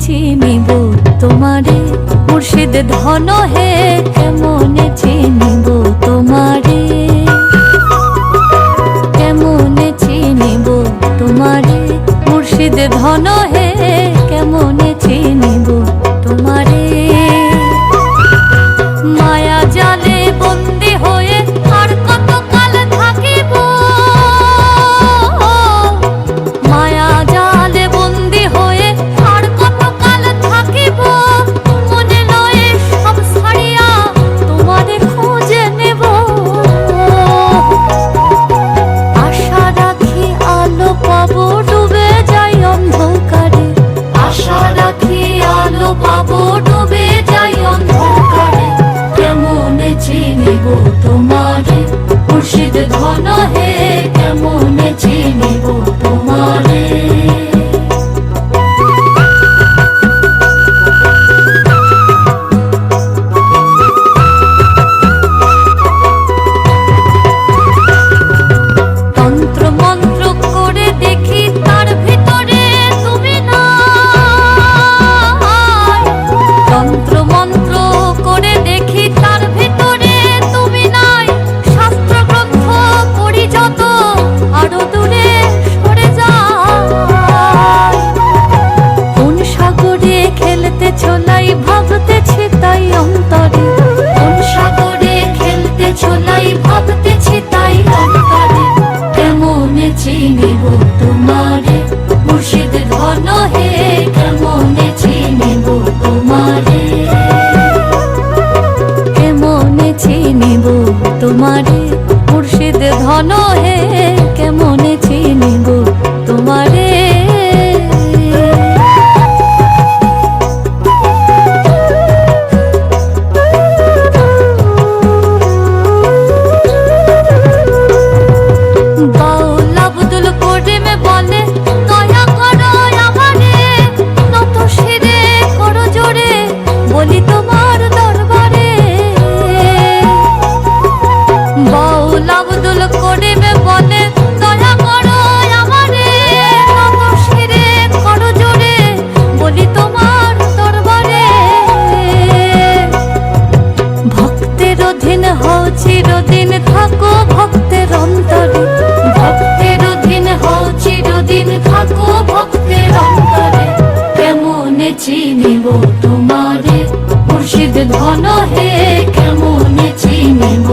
চিনিব তোমারে মুর্শিদ ধন হে, কেমনে চিনিব তোমারে, কেমনে চিনিব তোমারে মুর্শিদ ধন হে, কেমনে চিনিব তোমারে। মায়া জালে বন্দি হয়ে আর কত কাল থাকিব, মায়া জালে বন্দি হয়ে আর কত কাল থাকিব, মনে লয়ে সব ছাড়িয়া তোমারে খুঁজে নেব। আশা রাখি আলো পাবো ডুবে যাই অন্ধকারে, আশা রাখি আলো পাবো ডুবে যাই অন্ধকারে, কেমনে চিনিব তোমারে মুর্শিদ ধন হে, কেমনে চিনিব তোমারে। তন্ত্র মন্ত্র করে দেখি তার ভিতরে তুমি নাই, তন্ত্র মন্ত্র করে দেখি তার ভিতরে তুমি নাই, শাস্ত্র গ্রন্থ পড়ি যত আরো দূরে সরে যায়। কোন সাগরে খেলতে ছোলাই ভাবতেছি তাই অন্তরে, কোন সাগরে খেলতে ছোলাই ভাবতেছি তাই অন্তরে, কেমনে চিনিব তোমারে মুর্শিদ ধন হে, কেমনে চিনিব তোমারে, কেমনে চিনিব তোমারে মুর্শিদ ধন হে, কেমনে চিনিব তোমারে। বাউল আব্দুল করিম বলে দয়া করো আমারে, নত শিরে করো জোরে বলি তোমার দরবারে। বাউল আব্দুল করিম বলে দয়া করো আমারে, নত শিরে করো জোরে বলি তোমার দরবারে। ভক্তের অধীন হও চিরদিন থাকো ভক্তের অন্তরে, ভক্তের অধীন হও চিরদিন থাকো ভক্তের অন্তরে, কেমনে চিনিব তোমারে মুর্শিদ ধন হে, কেমনে চিনিব